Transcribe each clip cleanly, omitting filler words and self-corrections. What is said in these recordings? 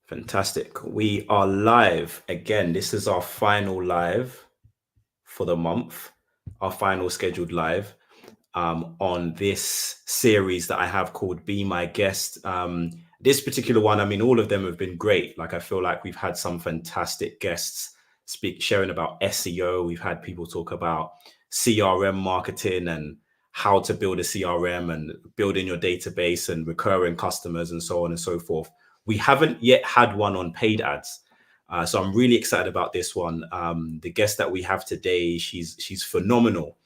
Fantastic. We are live again. This is our final live for the month, our final scheduled live on this series that I have called Be My Guest. This particular one, I mean, all of them have been great. Like, I feel like we've had some fantastic guests sharing about SEO. We've had people talk about CRM marketing and how to build a CRM and building your database and recurring customers and so on and so forth. We haven't yet had one on paid ads. So I'm really excited about this one. The guest that we have today, she's phenomenal.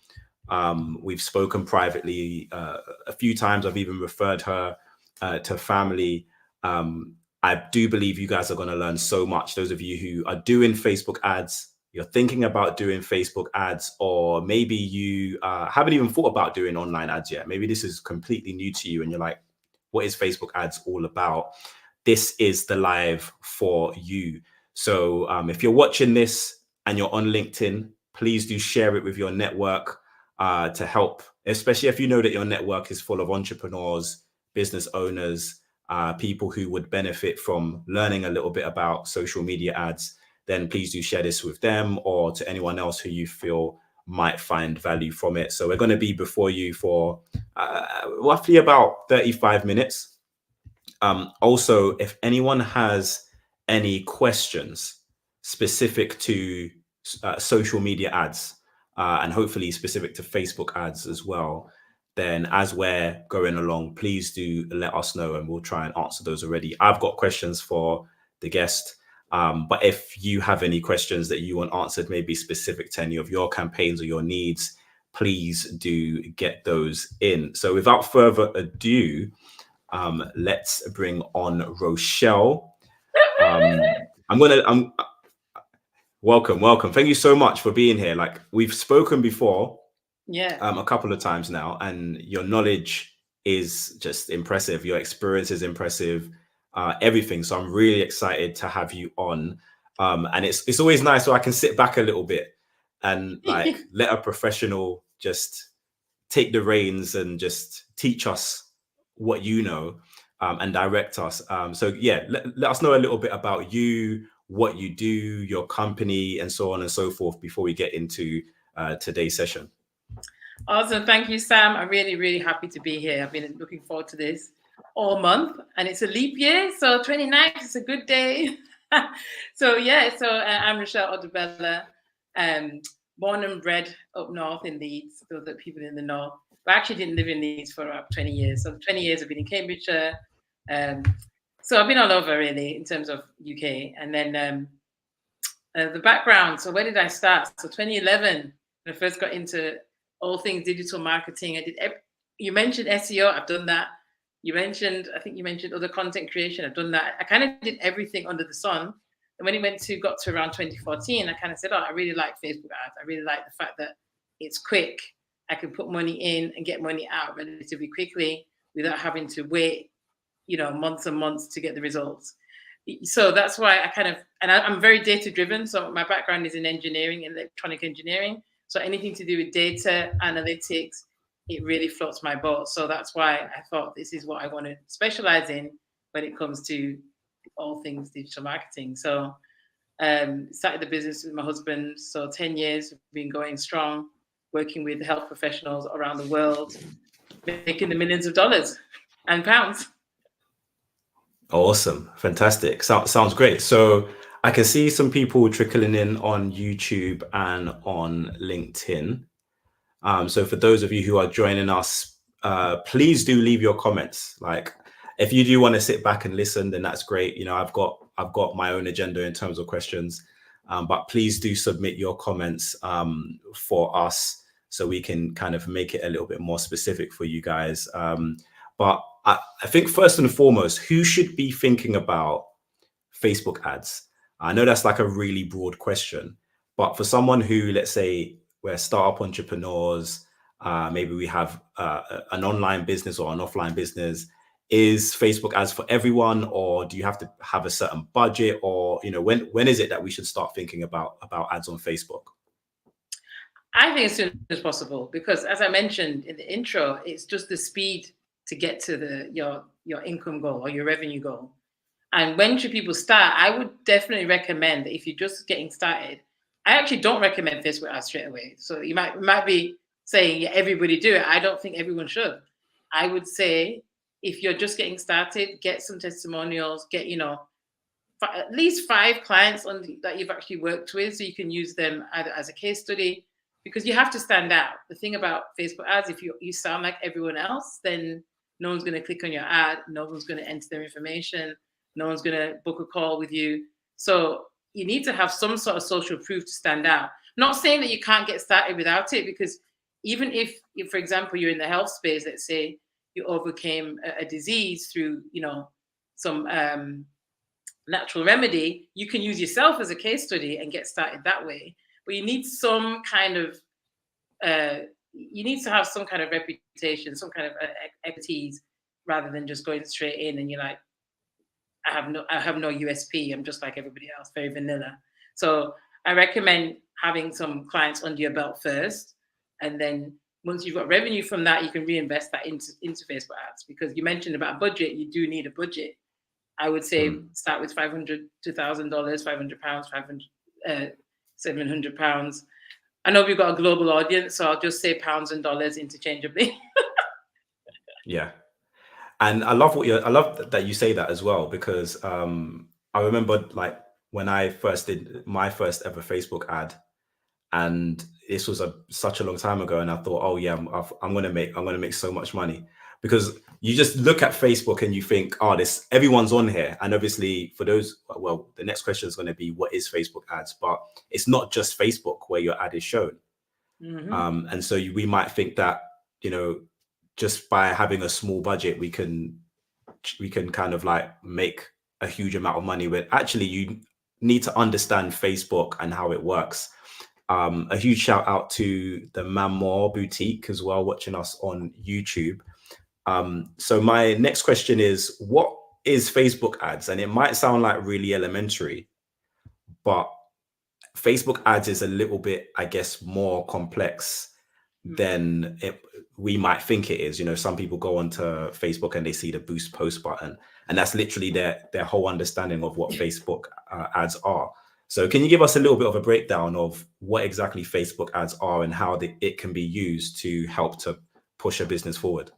We've spoken privately a few times. I've even referred her to family. I do believe you guys are going to learn so much. Those of you who are doing Facebook ads, you're thinking about doing Facebook ads, or maybe you haven't even thought about doing online ads yet. Maybe this is completely new to you and you're like, what is Facebook ads all about? This is the live for you. So if you're watching this and you're on LinkedIn, please do share it with your network to help, especially if you know that your network is full of entrepreneurs, business owners, people who would benefit from learning a little bit about social media ads. Then please do share this with them or to anyone else who you feel might find value from it. So we're going to be before you for roughly about 35 minutes. Also, if anyone has any questions specific to social media ads, and hopefully specific to Facebook ads as well, then as we're going along, please do let us know and we'll try and answer those already. I've got questions for the guest, but if you have any questions that you want answered, maybe specific to any of your campaigns or your needs, please do get those in. So without further ado, let's bring on Rochelle. Welcome. Thank you so much for being here. Like, we've spoken before, a couple of times now, and your knowledge is just impressive. Your experience is impressive, everything. So I'm really excited to have you on. And it's always nice so I can sit back a little bit and like let a professional just take the reins and just teach us what you know, and direct us. So yeah, let us know a little bit about you, what you do, your company, and so on and so forth before we get into today's session. Awesome. Thank you, Sam. I'm really, really happy to be here. I've been looking forward to this all month, and it's a leap year, so 29th is a good day. So I'm Rochelle Odubela, born and bred up north in Leeds, so that people in the north. But I actually didn't live in Leeds for about 20 years. So 20 years I've been in Cambridgeshire. So I've been all over really in terms of UK. And then the background. So where did I start? So 2011, when I first got into all things digital marketing. You mentioned SEO, I've done that. I think you mentioned other content creation, I've done that. I kind of did everything under the sun. And when it got to around 2014, I kind of said, I really like Facebook ads. I really like the fact that it's quick. I can put money in and get money out relatively quickly without having to wait, months and months to get the results. So that's why I'm very data driven. So my background is in engineering, electronic engineering. So anything to do with data analytics, it really floats my boat. So that's why I thought this is what I want to specialize in when it comes to all things digital marketing. So started the business with my husband. So 10 years, we've been going strong, working with health professionals around the world, making the millions of dollars and pounds. Awesome. Fantastic. Sounds great. So I can see some people trickling in on YouTube and on LinkedIn. So for those of you who are joining us, please do leave your comments. Like, if you do want to sit back and listen, then that's great. I've got my own agenda in terms of questions, but please do submit your comments for us so we can kind of make it a little bit more specific for you guys. But I think first and foremost, who should be thinking about Facebook ads? I know that's like a really broad question, but for someone who, let's say, we're startup entrepreneurs, maybe we have an online business or an offline business, is Facebook ads for everyone, or do you have to have a certain budget, or when is it that we should start thinking about ads on Facebook? I think as soon as possible, because as I mentioned in the intro, it's just the speed to get to your income goal or your revenue goal. And when should people start? I would definitely recommend that if you're just getting started, I actually don't recommend Facebook ads straight away. So you might be saying, yeah, everybody do it. I don't think everyone should. I would say if you're just getting started, get some testimonials, get, at least 5 clients that you've actually worked with, so you can use them either as a case study, because you have to stand out. The thing about Facebook ads, if you sound like everyone else, then no one's going to click on your ad, no one's going to enter their information, no one's going to book a call with you. So you need to have some sort of social proof to stand out. I'm not saying that you can't get started without it, because even if, for example, you're in the health space, let's say you overcame a disease through, some natural remedy, you can use yourself as a case study and get started that way. But you need some kind of, you need to have some kind of reputation, some kind of expertise, rather than just going straight in and you're like, I have no USP. I'm just like everybody else, very vanilla. So I recommend having some clients under your belt first, and then once you've got revenue from that, you can reinvest that into Facebook ads. Because you mentioned about budget, you do need a budget. I would say start with $500 to $1,000, £500, £700. I know we've got a global audience, so I'll just say pounds and dollars interchangeably. Yeah. And I love that you say that as well, because I remember like when I first did my first ever Facebook ad, and this was such a long time ago, and I thought, oh yeah, I'm gonna make so much money, because you just look at Facebook and you think, oh, everyone's on here. And obviously for those, well, the next question is going to be, what is Facebook ads? But it's not just Facebook where your ad is shown. And so we might think that, just by having a small budget, we can kind of like make a huge amount of money. But actually you need to understand Facebook and how it works. A huge shout out to the Mamor Boutique as well, watching us on YouTube. So my next question is, what is Facebook ads? And it might sound like really elementary, but Facebook ads is a little bit, I guess, more complex than we might think it is. Some people go onto Facebook and they see the boost post button, and that's literally their whole understanding of what Facebook ads are. So can you give us a little bit of a breakdown of what exactly Facebook ads are and how it can be used to help to push a business forward?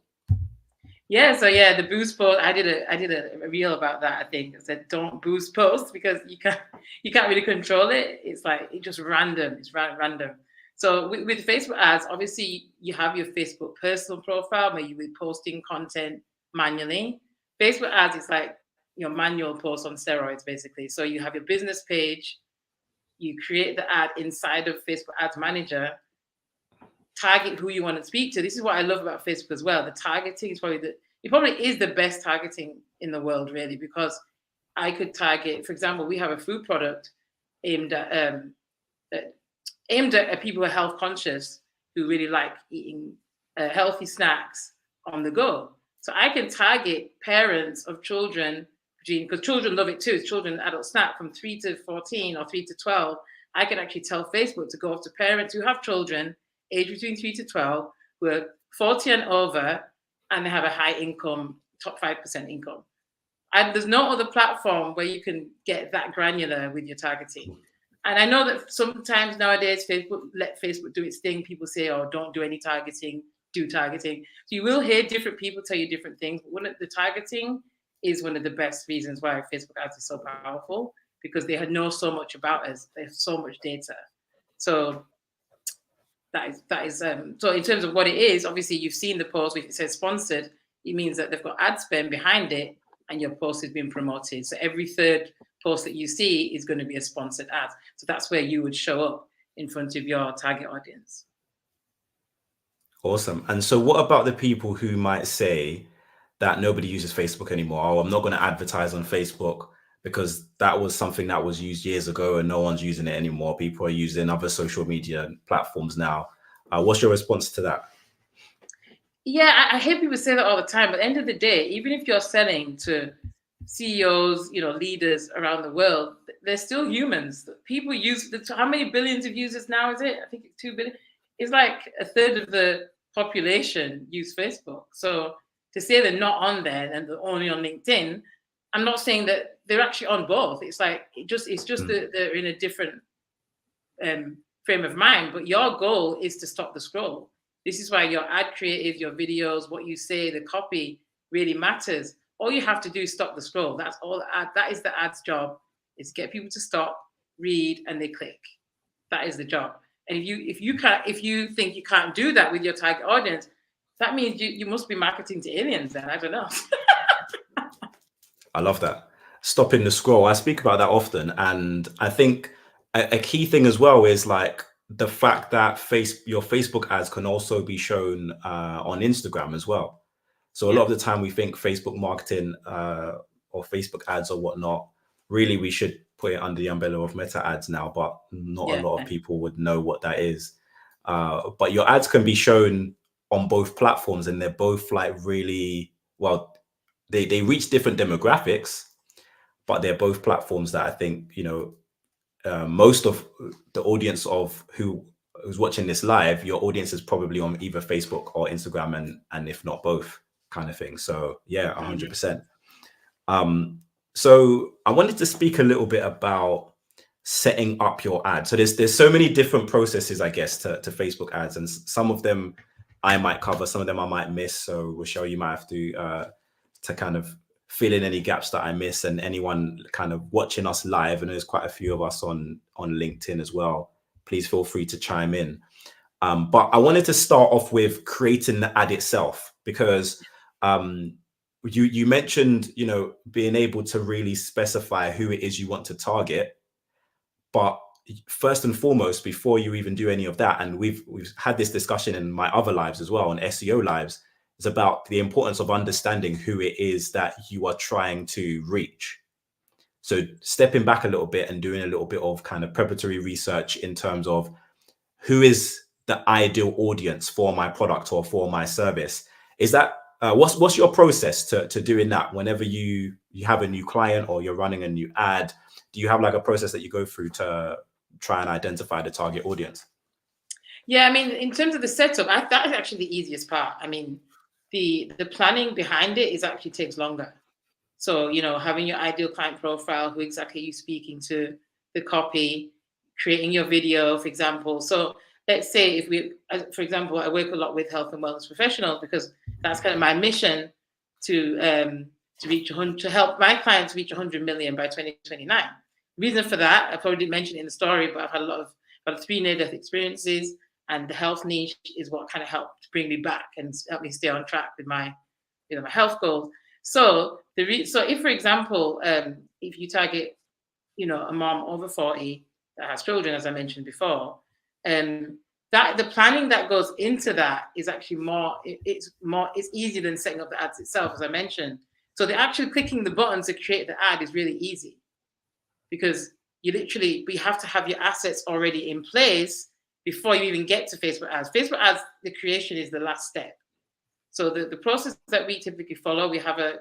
Yeah, so yeah, the boost post, I did a reel about that. I think I said don't boost post, because you can't really control it. It's like it's just random. It's random. So with Facebook ads, obviously you have your Facebook personal profile where you will be posting content manually. Facebook ads is like your manual post on steroids, basically. So you have your business page, you create the ad inside of Facebook Ads Manager, target who you want to speak to. This is what I love about Facebook as well. The targeting is probably is the best targeting in the world, really, because I could target, for example, we have a food product aimed at people who are health conscious, who really like eating healthy snacks on the go. So I can target parents of children, because children love it too. It's children adult snack from 3 to 14 or 3 to 12. I can actually tell Facebook to go after parents who have children aged between 3 to 12, who are 40 and over, and they have a high income, top 5% income. And there's no other platform where you can get that granular with your targeting. And I know that sometimes nowadays let Facebook do its thing. People say, oh, don't do any targeting, do targeting. So you will hear different people tell you different things. But the targeting is one of the best reasons why Facebook ads is so powerful, because they know so much about us. They have so much data. So that is so in terms of what it is, obviously you've seen the post, if it says sponsored, it means that they've got ad spend behind it and your post has been promoted. So every third post that you see is going to be a sponsored ad. So that's where you would show up in front of your target audience. Awesome. And so what about the people who might say that nobody uses Facebook anymore? Oh, I'm not going to advertise on Facebook because that was something that was used years ago and no one's using it anymore. People are using other social media platforms now. What's your response to that? Yeah, I hear people say that all the time. But at the end of the day, even if you're selling to CEOs, leaders around the world, they're still humans. People use how many billions of users now is it? I think it's 2 billion. It's like a third of the population use Facebook. So to say they're not on there and they're only on LinkedIn, I'm not saying that they're actually on both. It's like it's just that they're in a different frame of mind. But your goal is to stop the scroll. This is why your ad creative, your videos, what you say, the copy really matters. All you have to do is stop the scroll. That's all. That is the ad's job, is to get people to stop, read, and they click. That is the job. And if you think you can't do that with your target audience, that means you must be marketing to aliens. Then I don't know. I love that. Stopping the scroll. I speak about that often, and I think a key thing as well is like the fact that your Facebook ads can also be shown on Instagram as well. So a lot of the time we think Facebook marketing or Facebook ads or whatnot, really we should put it under the umbrella of meta ads now, but not a lot of people would know what that is. But your ads can be shown on both platforms, and they're both like really, well, they reach different demographics, but they're both platforms that I think, most of the audience of who's watching this live, your audience is probably on either Facebook or Instagram, and if not both, kind of thing. So yeah, 100%. So I wanted to speak a little bit about setting up your ad. So there's so many different processes, I guess, to Facebook ads, and some of them I might cover, some of them I might miss. So Rochelle, you might have to kind of fill in any gaps that I miss, and anyone kind of watching us live, and there's quite a few of us on LinkedIn as well, please feel free to chime in. But I wanted to start off with creating the ad itself, because you mentioned, being able to really specify who it is you want to target. But first and foremost, before you even do any of that, and we've had this discussion in my other lives as well, on SEO lives, it's about the importance of understanding who it is that you are trying to reach. So stepping back a little bit and doing a little bit of kind of preparatory research in terms of who is the ideal audience for my product or for my service. Is that what's your process to doing that? Whenever you have a new client or you're running a new ad, do you have like a process that you go through to try and identify the target audience? Yeah, I mean, in terms of the setup, that is actually the easiest part. I mean, the planning behind it actually takes longer. So, having your ideal client profile, who exactly you're speaking to, the copy, creating your video, for example. So let's say for example, I work a lot with health and wellness professionals, because that's kind of my mission to help my clients reach 100 million by 2029. Reason for that, I probably didn't mention it in the story, but I've had a lot of 3 near-death experiences, and the health niche is what kind of helped bring me back and help me stay on track with my, my health goals. So if, for example, if you target, a mom over 40 that has children, as I mentioned before, that the planning that goes into that is actually it's easier than setting up the ads itself, as I mentioned. So the actual clicking the button to create the ad is really easy, because we have to have your assets already in place before you even get to Facebook ads. Facebook ads, the creation is the last step. So the process that we typically follow, we have a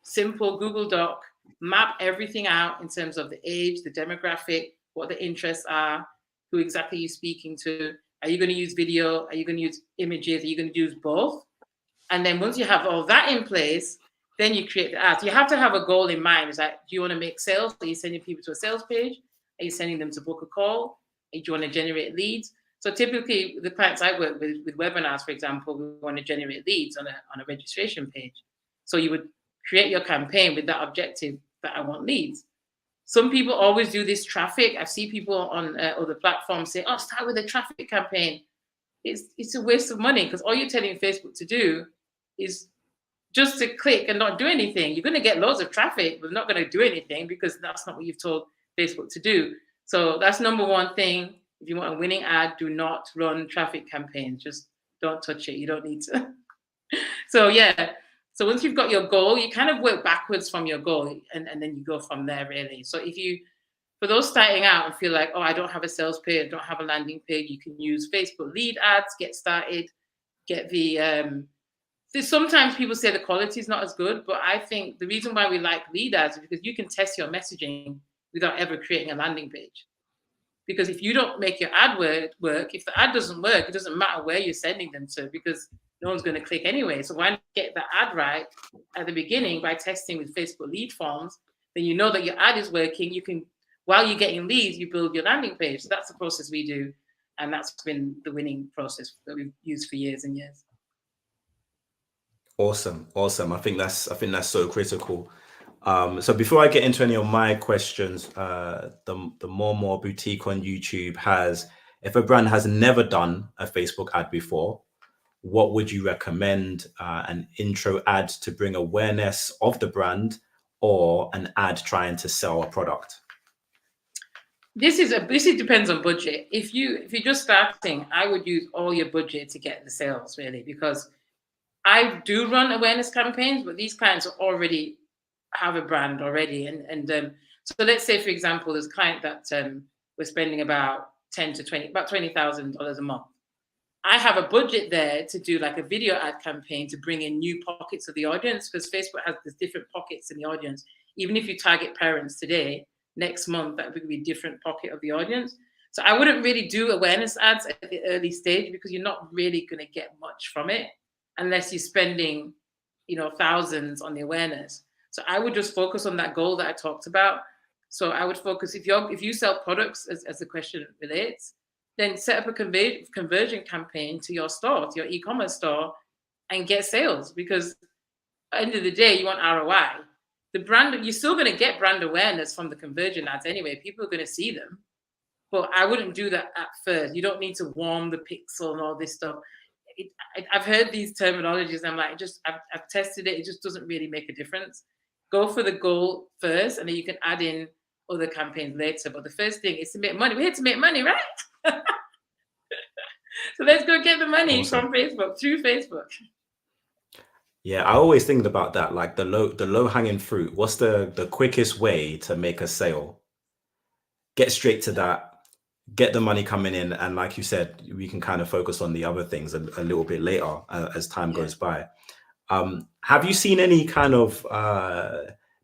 simple Google Doc, map everything out in terms of the age, the demographic, what the interests are, who exactly you're speaking to. Are you going to use video? Are you going to use images? Are you going to use both? And then once you have all that in place, then you create the ads. You have to have a goal in mind. It's like, do you want to make sales? Are you sending people to a sales page? Are you sending them to book a call? Do you want to generate leads? So typically, the clients I work with webinars, for example, we want to generate leads on a registration page. So you would create your campaign with that objective, that I want leads. Some people always do this traffic. I see people on other platforms say, "Oh, start with a traffic campaign." It's a waste of money, because all you're telling Facebook to do is just to click and not do anything. You're going to get loads of traffic, but not going to do anything, because that's not what you've told Facebook to do. So that's number one thing. If you want a winning ad, do not run traffic campaigns. Just don't touch it. You don't need to. So yeah. So once you've got your goal, you kind of work backwards from your goal, and then you go from there, really. So for those starting out and feel like, oh, I don't have a sales page, I don't have a landing page, you can use Facebook lead ads, get started, get sometimes people say the quality is not as good, but I think the reason why we like lead ads is because you can test your messaging without ever creating a landing page. Because if you don't make your ad work, if the ad doesn't work, it doesn't matter where you're sending them to, because no one's going to click anyway. So why not get the ad right at the beginning by testing with Facebook lead forms? then you know that your ad is working. You can, while you're getting leads, you build your landing page. So that's the process we do. And that's been the winning process that we've used for years and years. Awesome. I think that's so critical. So before I get into any of my questions, the more boutique on YouTube has, if a brand has never done a Facebook ad before, what would you recommend? An intro ad to bring awareness of the brand, or an ad trying to sell a product? This depends on budget. If you're just starting, I would use all your budget to get the sales, really, because I do run awareness campaigns, but these clients already have a brand already. So let's say, for example, there's a client that we're spending about $20,000 a month. I have a budget there to do like a video ad campaign to bring in new pockets of the audience, because Facebook has these different pockets in the audience. Even if you target parents today, next month that would be a different pocket of the audience. So I wouldn't really do awareness ads at the early stage, because you're not really going to get much from it unless you're spending, thousands on the awareness. So I would just focus on that goal that I talked about. So I would focus, if you sell products, as the question relates, then set up a conversion campaign to your store, to your e-commerce store, and get sales. Because at the end of the day, you want ROI. The brand, you're still going to get brand awareness from the conversion ads anyway. People are going to see them. But I wouldn't do that at first. You don't need to warm the pixel and all this stuff. I've heard these terminologies. I'm like, I've tested it. It just doesn't really make a difference. Go for the goal first, and then you can add in other campaigns later. But the first thing is to make money. We're here to make money, right? So let's go get the money from Facebook, through Facebook. Yeah, I always think about that, like the low hanging fruit. What's the quickest way to make a sale? Get straight to that. Get the money coming in, and like you said, we can kind of focus on the other things a little bit later as time goes by. Have you seen any kind of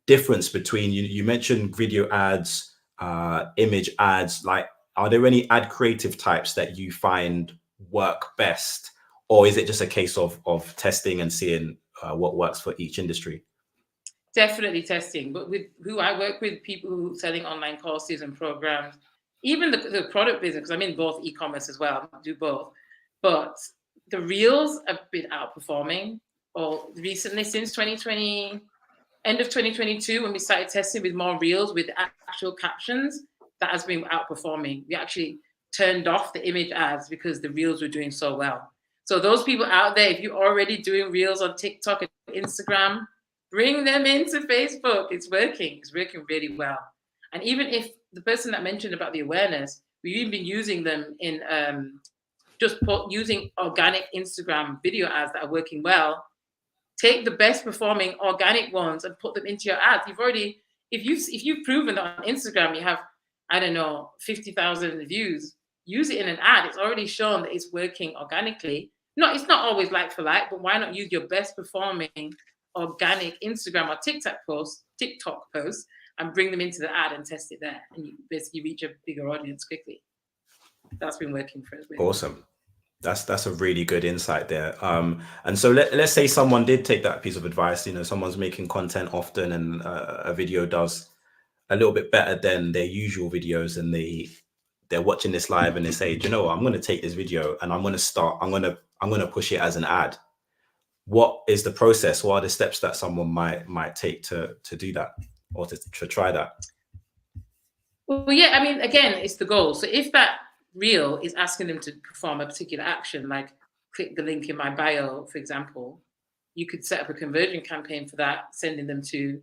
difference between, you mentioned video ads, image ads? Like, are there any ad creative types that you find work best, or is it just a case of testing and seeing what works for each industry? Definitely testing, but with who I work with, people who are selling online courses and programs, even the product business, because I'm in both e-commerce as well, I do both. But the reels have been outperforming, or recently since 2020, end of 2022, when we started testing with more reels with actual captions, that has been outperforming. We actually turned off the image ads because the reels were doing so well. So those people out there, if you're already doing reels on TikTok and Instagram, bring them into Facebook. It's working really well. And even if the person that mentioned about the awareness, we've even been using them in using organic Instagram video ads that are working well. Take the best performing organic ones and put them into your ads. If you've proven that on Instagram you have, 50,000 views, use it in an ad. It's already shown that it's working organically. No, it's not always like for like, but why not use your best performing organic Instagram or TikTok posts and bring them into the ad and test it there, and you basically reach a bigger audience quickly. That's been working for us. Awesome. That's a really good insight there. And so let's say someone did take that piece of advice. Someone's making content often, and a video does a little bit better than their usual videos, and they're watching this live and they say, "Do you know what? I'm going to take this video and I'm going to push it as an ad." What is the process? What are the steps that someone might take to do that, or to try that? Well, yeah, again, it's the goal. So if that reel is asking them to perform a particular action, like click the link in my bio, for example, you could set up a conversion campaign for that, sending them to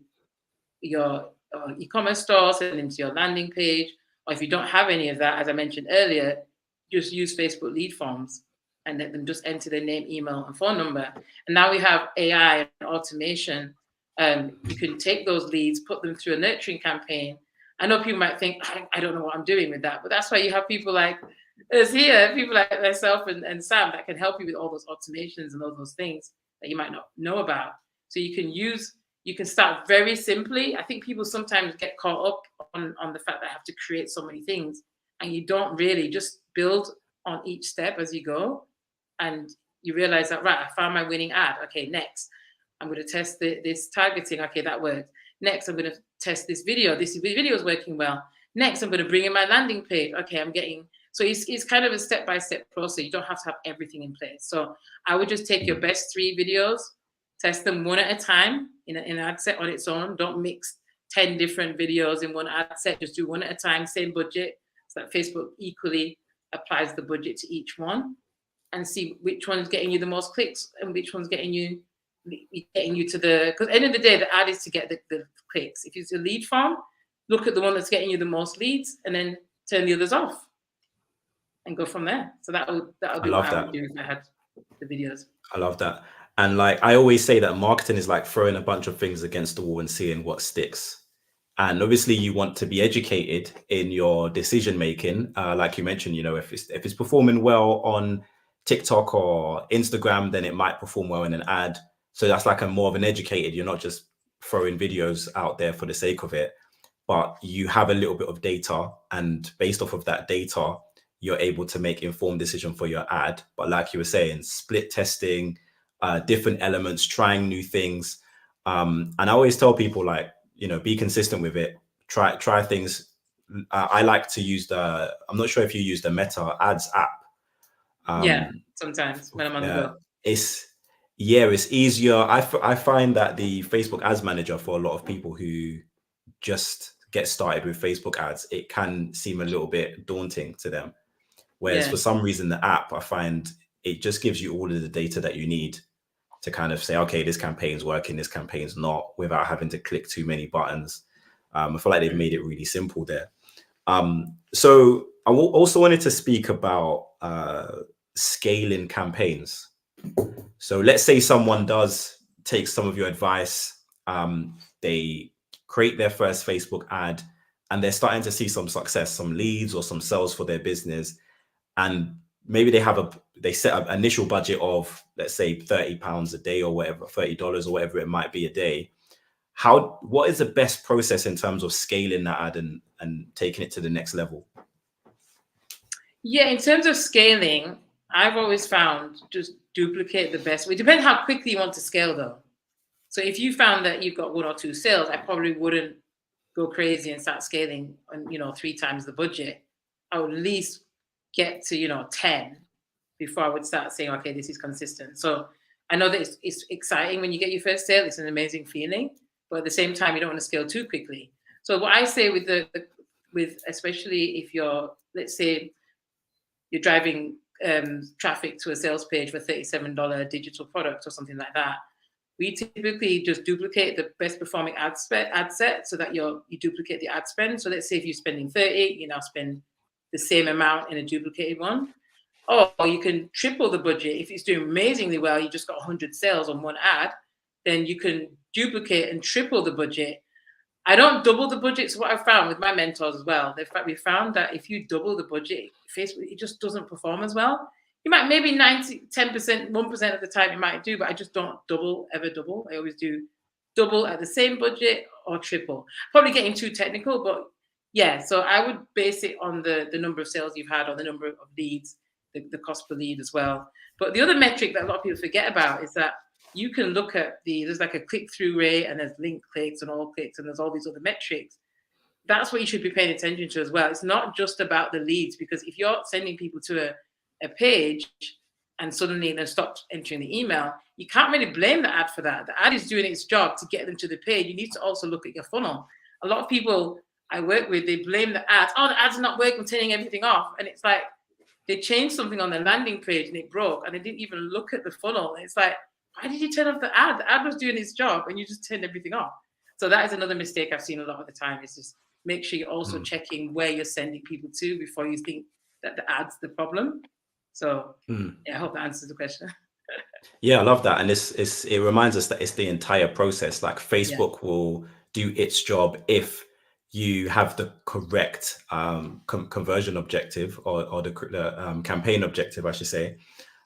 your e-commerce store, sending them to your landing page. Or if you don't have any of that, as I mentioned earlier, just use Facebook lead forms and let them just enter their name, email, and phone number. And now we have AI and automation. You can take those leads, put them through a nurturing campaign. I know people might think, I don't know what I'm doing with that, but that's why you have people like us here, people like myself and Sam, that can help you with all those automations and all those things that you might not know about. So you can start very simply. I think people sometimes get caught up on the fact that I have to create so many things, and you don't really, just build on each step as you go. And you realize that, right, I found my winning ad. Okay, next, I'm going to test this targeting. Okay, that worked. Next, I'm going to test this video. This video is working well. Next, I'm going to bring in my landing page. Okay, I'm getting, so it's kind of a step-by-step process. You don't have to have everything in place. So I would just take your best 3 videos, test them one at a time in an ad set on its own. Don't mix 10 different videos in one ad set. Just do one at a time, same budget, so that Facebook equally applies the budget to each one, and see which one's getting you the most clicks and which one's getting you to the, because at the end of the day, the ad is to get the clicks. If it's a lead farm, look at the one that's getting you the most leads and then turn the others off and go from there. So that would be what I would do if I had the videos. I love that. And like I always say that marketing is like throwing a bunch of things against the wall and seeing what sticks. And obviously you want to be educated in your decision making. Like you mentioned, you know, if it's performing well on TikTok or Instagram, then it might perform well in an ad. So that's like a more of an educated, you're not just throwing videos out there for the sake of it, but you have a little bit of data, and based off of that data, you're able to make informed decision for your ad. But like you were saying, split testing, different elements, trying new things. And I always tell people, like, you know, be consistent with it. Try things. I like to use I'm not sure if you use the Meta Ads app. Yeah, sometimes when I'm on the go. It's easier. I find that the Facebook Ads Manager, for a lot of people who just get started with Facebook ads, it can seem a little bit daunting to them. Whereas for some reason, the app, I find it just gives you all of the data that you need to kind of say, okay, this campaign's working, this campaign's not, without having to click too many buttons. I feel like they've made it really simple there. So I also wanted to speak about scaling campaigns. So let's say someone does take some of your advice, they create their first Facebook ad and they're starting to see some success, some leads or some sales for their business. And maybe they set up initial budget of, let's say, £30 a day or whatever, $30 or whatever it might be a day. What is the best process in terms of scaling that ad and taking it to the next level? Yeah, in terms of scaling, I've always found just duplicate the best way. It depends how quickly you want to scale though. So if you found that you've got 1 or 2 sales, I probably wouldn't go crazy and start scaling on, 3 times the budget. I would at least get to, 10 before I would start saying, okay, this is consistent. So I know that it's exciting when you get your first sale. It's an amazing feeling, but at the same time, you don't want to scale too quickly. So what I say with especially if you're, let's say you're driving traffic to a sales page for $37 digital product or something like that, we typically just duplicate the best performing ad set so that you duplicate the ad spend. So let's say if you're spending 30, you now spend the same amount in a duplicated one. Or you can triple the budget. If it's doing amazingly well, you just got 100 sales on one ad, then you can duplicate and triple the budget. I don't double the budget. So what I found with my mentors as well, we found that if you double the budget, Facebook, it just doesn't perform as well. You might maybe 10%, 1% of the time you might do, but I just don't ever double. I always do double at the same budget or triple. Probably getting too technical, but yeah. So I would base it on the number of sales you've had or the number of leads, the cost per lead as well. But the other metric that a lot of people forget about is that you can look at there's like a click-through rate and there's link clicks and all clicks and there's all these other metrics. That's what you should be paying attention to as well. It's not just about the leads, because if you're sending people to a page and suddenly they stop entering the email, you can't really blame the ad for that. The ad is doing its job to get them to the page. You need to also look at your funnel. A lot of people I work with, they blame the ads. Oh, the ad's not working, I'm turning everything off. And it's like they changed something on the landing page and it broke and they didn't even look at the funnel. It's like, why did you turn off the ad? The ad was doing its job and you just turned everything off. So that is another mistake I've seen a lot of the time, is just make sure you're also checking where you're sending people to before you think that the ad's the problem. So yeah, I hope that answers the question. Yeah, I love that. And it reminds us that it's the entire process. Like Facebook will do its job if you have the correct conversion objective or the campaign objective, I should say.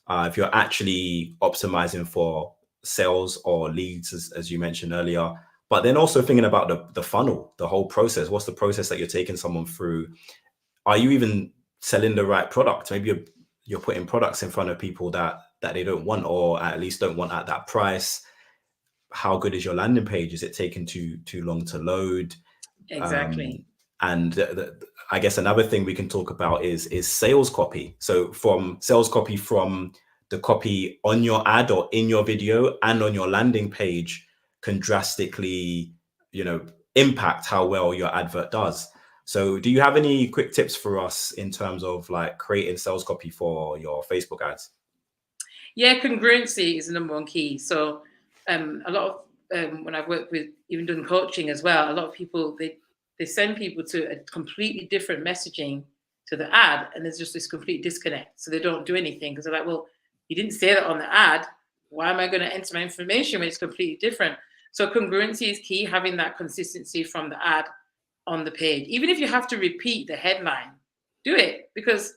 If you're actually optimizing for sales or leads, as you mentioned earlier, but then also thinking about the funnel, the whole process. What's the process that you're taking someone through? Are you even selling the right product? Maybe you're putting products in front of people that they don't want, or at least don't want at that price. how good is your landing page? Is it taking too long to load? Exactly. And I guess another thing we can talk about is sales copy. So from sales copy from the copy on your ad or in your video and on your landing page can drastically, impact how well your advert does. So do you have any quick tips for us in terms of like creating sales copy for your Facebook ads? Yeah, congruency is the number one key. So a lot of when I've worked with, even done coaching as well, a lot of people, they send people to a completely different messaging to the ad, and there's just this complete disconnect. So they don't do anything because they're like, well, you didn't say that on the ad. Why am I going to enter my information when it's completely different? So congruency is key, having that consistency from the ad on the page. Even if you have to repeat the headline, do it, because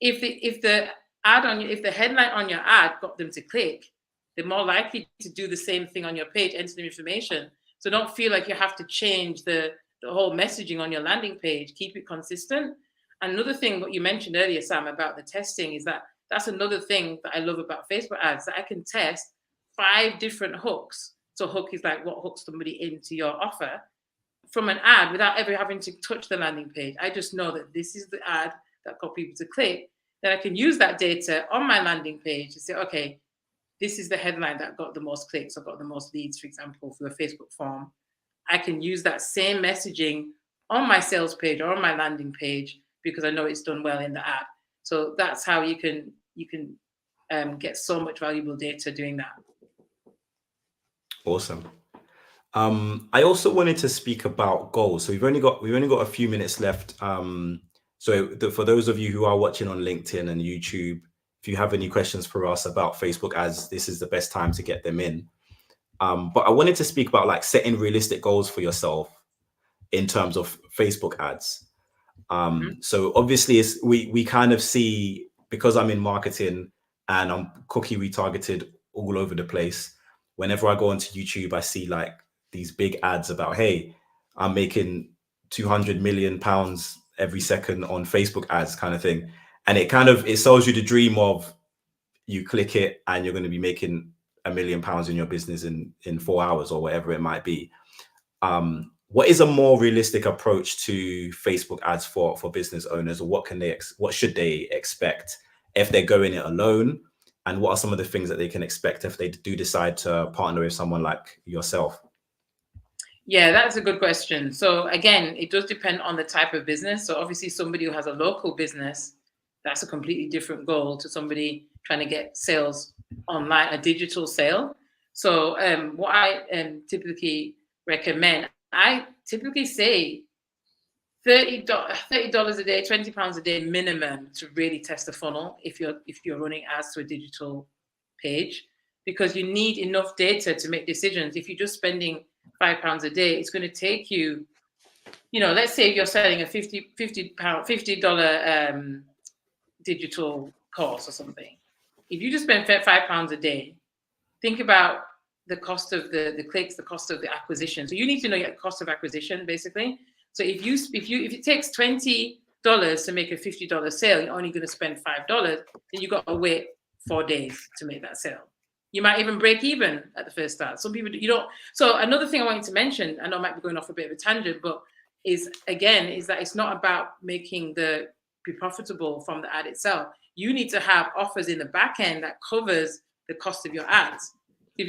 if the headline on your ad got them to click, they're more likely to do the same thing on your page, enter the information. So don't feel like you have to change the whole messaging on your landing page. Keep it consistent. And another thing, what you mentioned earlier, Sam, about the testing, is that's another thing that I love about Facebook ads, that I can test 5 different hooks. So hook is like what hooks somebody into your offer from an ad without ever having to touch the landing page. I just know that this is the ad that got people to click. Then I can use that data on my landing page to say, okay, this is the headline that got the most clicks or got the most leads, for example, for a Facebook form. I can use that same messaging on my sales page or on my landing page because I know it's done well in the ad. So that's how you can get so much valuable data doing that. Awesome. I also wanted to speak about goals. So we've only got a few minutes left. For those of you who are watching on LinkedIn and YouTube, if you have any questions for us about Facebook ads, this is the best time to get them in. But I wanted to speak about like setting realistic goals for yourself in terms of Facebook ads. So obviously we kind of see, because I'm in marketing and I'm cookie retargeted all over the place. Whenever I go onto YouTube, I see like these big ads about, hey, I'm making 200 million pounds every second on Facebook ads kind of thing. And it sells you the dream of, you click it and you're going to be making £1 million in your business in 4 hours or whatever it might be. What is a more realistic approach to Facebook ads for business owners, or what should they expect if they're going it alone? And what are some of the things that they can expect if they do decide to partner with someone like yourself? Yeah, that's a good question. So again, it does depend on the type of business. So obviously somebody who has a local business, that's a completely different goal to somebody trying to get sales online, a digital sale. So what I typically recommend, I typically say $30 a day, £20 a day minimum to really test the funnel if you're running ads to a digital page, because you need enough data to make decisions. If you're just spending £5 a day, it's going to take you, let's say you're selling a $50 digital course or something. If you just spend £5 a day, think about the cost of the clicks, the cost of the acquisition. So you need to know your cost of acquisition, basically. So if it takes $20 to make a $50 sale, you're only going to spend $5, then you got to wait 4 days to make that sale. You might even break even at the first start. Some people, you don't. So another thing I wanted to mention, I know I might be going off a bit of a tangent, but is that it's not about making be profitable from the ad itself. You need to have offers in the back end that covers the cost of your ads. If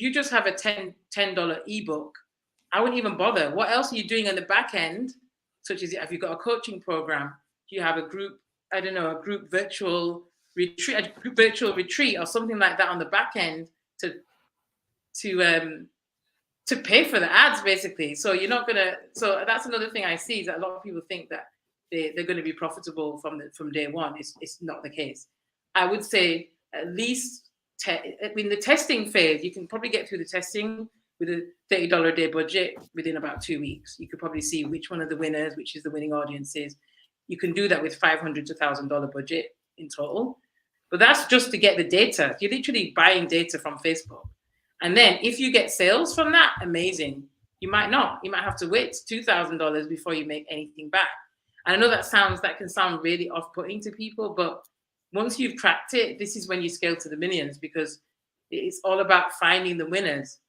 you just have a $10 ebook, I wouldn't even bother. What else are you doing on the back end? Such as, if you've got a coaching program, do you have a group virtual retreat or something like that on the back end to pay for the ads, basically. So you're not gonna. So that's another thing I see, is that a lot of people think that they're going to be profitable from day one. It's not the case. I would say at least in the testing phase, you can probably get through the testing with a $30 a day budget within about 2 weeks. You could probably see which one of the winners, which is the winning audiences. You can do that with $500 to $1,000 budget in total. But that's just to get the data. You're literally buying data from Facebook. And then if you get sales from that, amazing. You might not. You might have to wait $2,000 before you make anything back. And I know that can sound really off-putting to people, but once you've cracked it, this is when you scale to the millions, because it's all about finding the winners.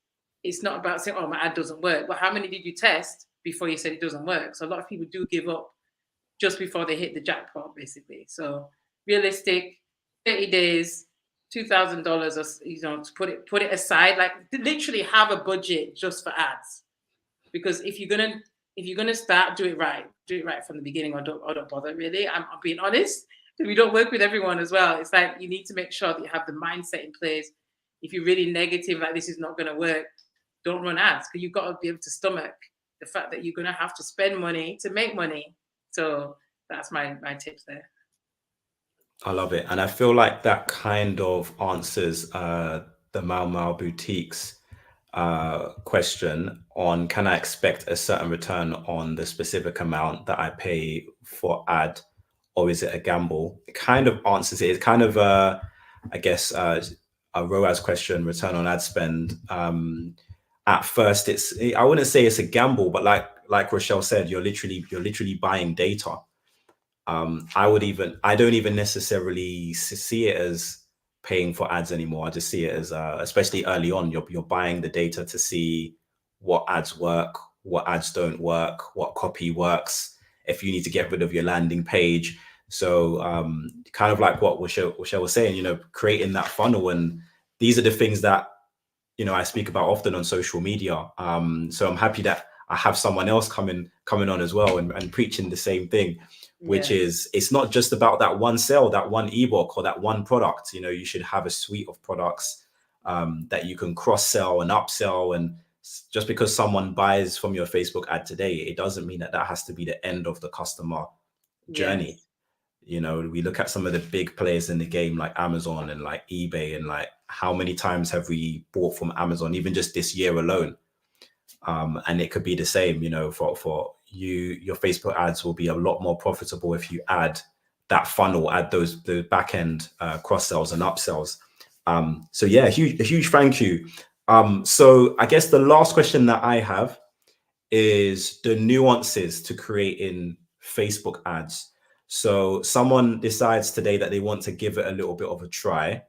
it's not about saying, oh, my ad doesn't work, but how many did you test before you said it doesn't work? So a lot of people do give up just before they hit the jackpot, basically. So realistic, 30 days, $2,000, or to put it aside, like literally have a budget just for ads. Because if you're gonna start, do it right from the beginning, or don't bother really. I'm being honest. We don't work with everyone as well. It's like you need to make sure that you have the mindset in place. If you're really negative, like this is not going to work, don't run ads, because you've got to be able to stomach the fact that you're going to have to spend money to make money. So that's my tips there. I love it. And I feel like that kind of answers the Mau Mau Boutiques question on, can I expect a certain return on the specific amount that I pay for ad, or is it a gamble? It kind of answers it. It's kind of I guess a ROAS question, return on ad spend. At first, I wouldn't say it's a gamble, but like Rochelle said, you're literally buying data. I don't even necessarily see it as paying for ads anymore. I just see it as, especially early on, you're buying the data to see what ads work, what ads don't work, what copy works, if you need to get rid of your landing page. So kind of like what Rochelle was saying, creating that funnel. And these are the things that, I speak about often on social media. So I'm happy that I have someone else coming on as well and preaching the same thing, which is, it's not just about that one sale, that one ebook, or that one product. You should have a suite of products that you can cross sell and upsell. And just because someone buys from your Facebook ad today, it doesn't mean that has to be the end of the customer journey. We look at some of the big players in the game, like Amazon and like eBay, and like how many times have we bought from Amazon, even just this year alone? And it could be the same, for you, your Facebook ads will be a lot more profitable if you add that funnel, add the back end cross sells and upsells. So yeah, a huge thank you. So I guess the last question that I have is the nuances to creating Facebook ads. So someone decides today that they want to give it a little bit of a try.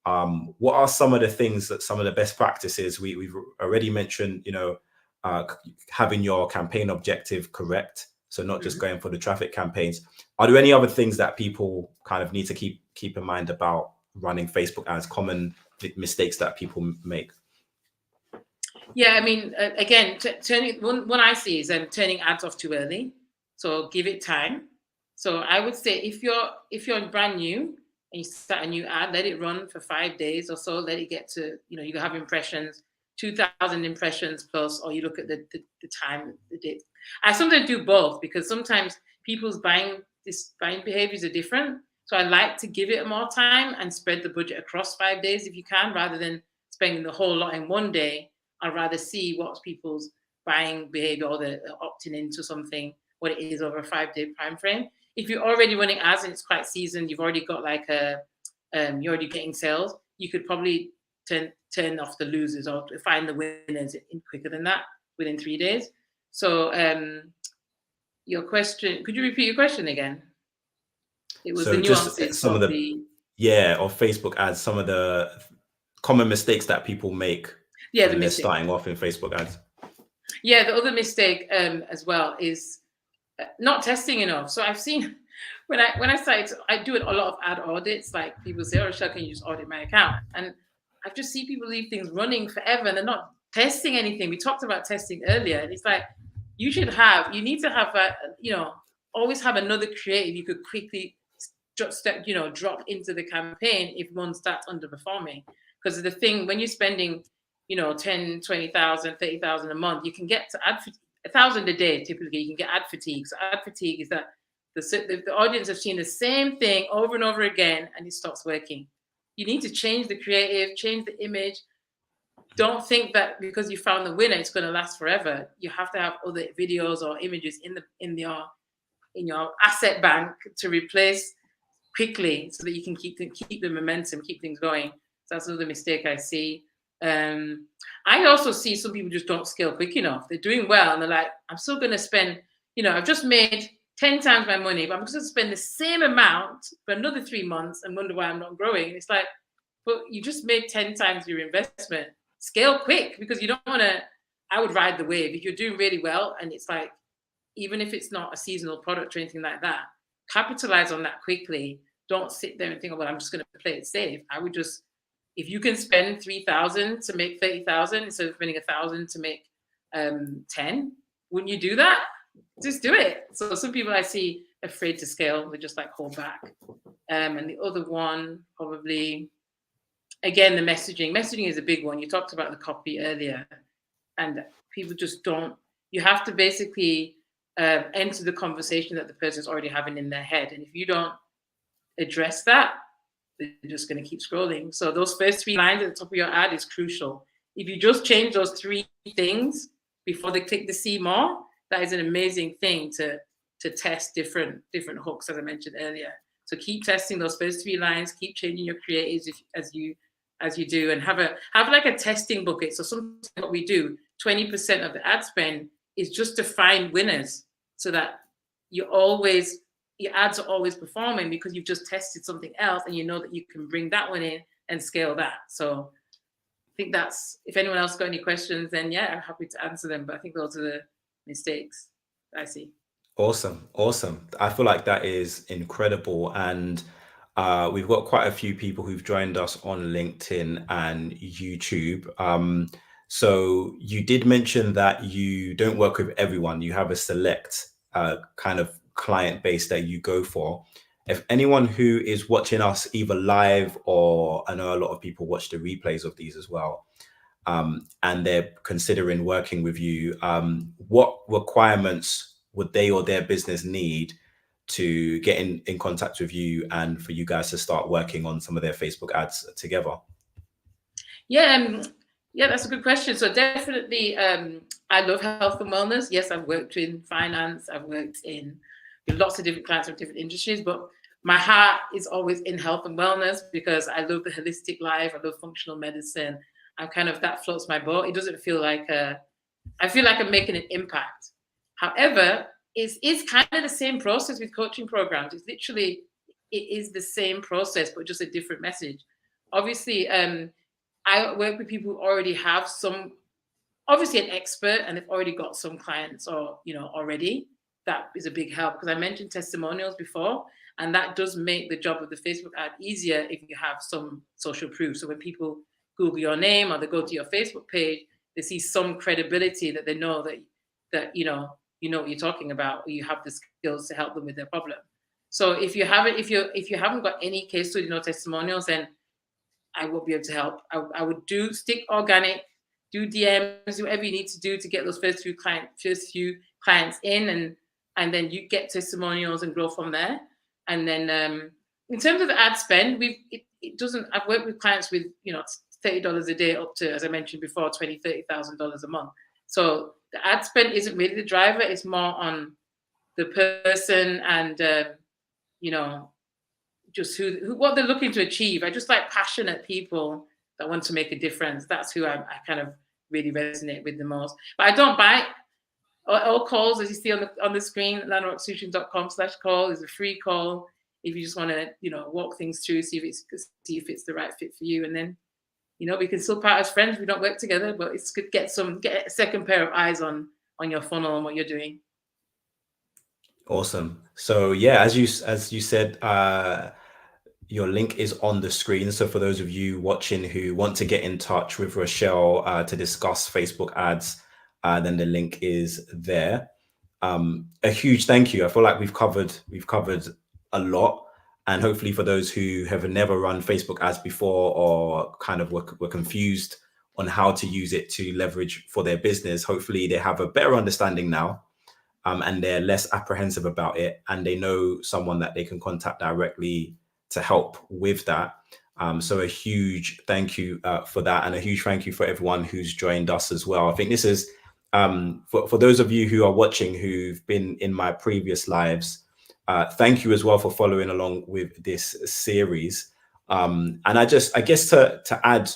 What are some of the things, that some of the best practices? We've already mentioned, having your campaign objective correct. So not just going for the traffic campaigns. Are there any other things that people kind of need to keep in mind about running Facebook ads, common mistakes that people make? Yeah, I mean, again, turning one I see is turning ads off too early. So give it time. So I would say if you're brand new and you start a new ad, let it run for 5 days or so. Let it get to, you can have impressions, 2,000 impressions plus, or you look at the time, the date. I sometimes do both, because sometimes people's buying behaviors are different. So I like to give it more time and spread the budget across 5 days if you can, rather than spending the whole lot in one day. I'd rather see what's people's buying behavior, or the opting into something, what it is over a 5-day time frame. If you're already running ads and it's quite seasoned, you've already got like you're already getting sales, you could probably turn off the losers, or find the winners in quicker than that, within 3 days. So your question, could you repeat your question again? It was so the nuances some of Facebook ads, some of the common mistakes that people make when they're starting off in Facebook ads. Yeah, the other mistake as well is not testing enough. So I've seen when I started, I do a lot of ad audits. Like people say, "Oh, Rochelle, can you just audit my account?" And I've just seen people leave things running forever and they're not testing anything. We talked about testing earlier, and it's like you need to have always have another creative you could quickly drop into the campaign if one starts underperforming. Because the thing, when you're spending 10, 20,000, 30,000 a month, you can get to ad 1,000 a day. Typically, you can get ad fatigue. So ad fatigue is that the audience have seen the same thing over and over again, and it stops working. You need to change the creative, change the image. Don't think that because you found the winner, it's going to last forever. You have to have other videos or images in your asset bank to replace quickly, so that you can keep the momentum, keep things going. So that's another mistake I see. I also see some people just don't scale quick enough. They're doing well and they're like, I'm still going to spend, I've just made 10 times my money, but I'm just going to spend the same amount for another 3 months and wonder why I'm not growing. It's like, but you just made 10 times your investment. scale quick, because you don't want to. I would ride the wave. If you're doing really well and it's like, even if it's not a seasonal product or anything like that, capitalize on that quickly. Don't sit there and think, oh, well, I'm just going to play it safe. I would just, if you can spend 3,000 to make 30,000 instead of spending 1,000 to make 10, wouldn't you do that? Just do it. So some people I see afraid to scale, they just like hold back. And the other one, probably, again, the messaging. Messaging is a big one. You talked about the copy earlier, and people just don't. You have to basically enter the conversation that the person's already having in their head. And if you don't address that, they're just going to keep scrolling. So those first 3 lines at the top of your ad is crucial. If you just change those 3 things before they click the see more, that is an amazing thing to test different hooks, as I mentioned earlier. So keep testing those first 3 lines, keep changing your creatives as you do, and have like a testing bucket. So sometimes what we do, 20% of the ad spend is just to find winners, so that your ads are always performing, because you've just tested something else and you know that you can bring that one in and scale that. So I think that's, if anyone else got any questions, then yeah, I'm happy to answer them. But I think those are the mistakes I see. Awesome. I feel like that is incredible. And we've got quite a few people who've joined us on LinkedIn and YouTube. So you did mention that you don't work with everyone. You have a select kind of client base that you go for. If anyone who is watching us either live, or I know a lot of people watch the replays of these as well, and they're considering working with you, what requirements would they or their business need to get in contact with you and for you guys to start working on some of their Facebook ads together? Yeah, that's a good question. So definitely, I love health and wellness. Yes, I've worked in finance. I've worked with lots of different clients from different industries, but my heart is always in health and wellness, because I love the holistic life. I love functional medicine. I'm kind of, that floats my boat. It doesn't feel like I feel like I'm making an impact. However, it's kind of the same process with coaching programs. It's literally, it is the same process, but just a different message. Obviously, I work with people who already have obviously an expert, and they've already got some clients, or, already. That is a big help, because I mentioned testimonials before, and that does make the job of the Facebook ad easier if you have some social proof. So when people Google your name, or they go to your Facebook page, they see some credibility, that they know that you know what you're talking about, or you have the skills to help them with their problem. So if you haven't got any case study, no testimonials, then I won't be able to help. I would stick organic, do DMs, do whatever you need to do to get those first few clients in, and then you get testimonials and grow from there. And then in terms of the ad spend, I've worked with clients with $30 a day up to, as I mentioned before, $30,000 a month. So the ad spend isn't really the driver. It's more on the person and just what they're looking to achieve. I just like passionate people that want to make a difference. That's who I kind of really resonate with the most. But I don't buy all calls, as you see on the screen. LandmarkSolutions.com/call is a free call if you just want to walk things through, see if it's the right fit for you, and then we can still part as friends. We don't work together, but it's good to get a second pair of eyes on your funnel and what you're doing. Awesome. So yeah, as you said, your link is on the screen. So for those of you watching who want to get in touch with Rochelle to discuss Facebook ads, then the link is there. A huge thank you. I feel like we've covered a lot, and hopefully for those who have never run Facebook ads before, or kind of were confused on how to use it to leverage for their business, hopefully they have a better understanding now. And they're less apprehensive about it, and they know someone that they can contact directly to help with that. So a huge thank you for that, and a huge thank you for everyone who's joined us as well. I think this is for those of you who are watching who've been in my previous lives. Thank you as well for following along with this series. And I guess to add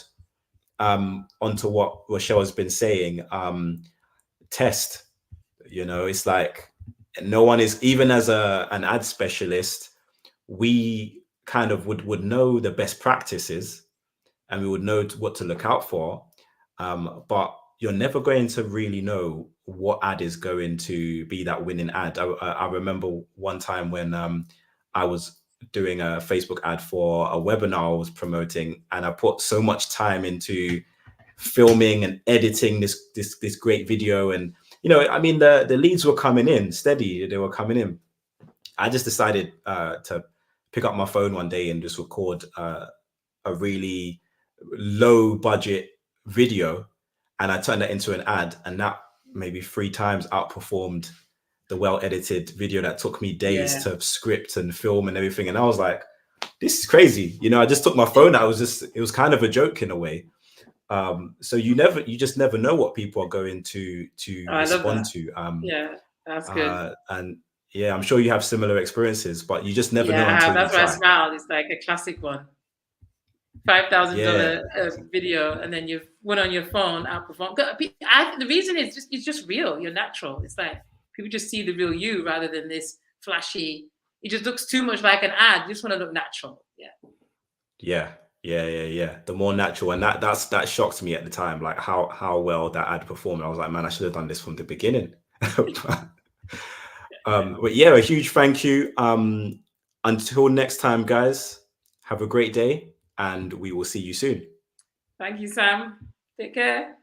onto what Rochelle has been saying, test. It's like no one is, even as an ad specialist, we kind of would know the best practices, and we would know what to look out for. But you're never going to really know what ad is going to be that winning ad. I remember one time when I was doing a Facebook ad for a webinar I was promoting, and I put so much time into filming and editing this great video, and I mean the leads were coming in steady, they were coming in. I just decided to pick up my phone one day and just record a really low budget video, and I turned that into an ad, and that maybe 3 times outperformed the well edited video that took me days Yeah. to script and film and everything. And I was like, this is crazy. I just took my phone out. It was kind of a joke in a way. So you just never know what people are going to Oh, I love respond that. to. Yeah, that's good. And yeah, I'm sure you have similar experiences, but you just never Yeah, know I have. until you That's why I try. smiled. It's like a classic one. $5,000 Yeah, video, and then you've went on your phone, outperform. The reason is it's just real. You're natural. It's like people just see the real you rather than this flashy. It just looks too much like an ad. You just want to look natural. Yeah. yeah. The more natural, and that shocked me at the time, like how well that ad performed. I was like, man, I should have done this from the beginning. But yeah, a huge thank you. Until next time, guys, have a great day, and we will see you soon. Thank you, Sam. Take care.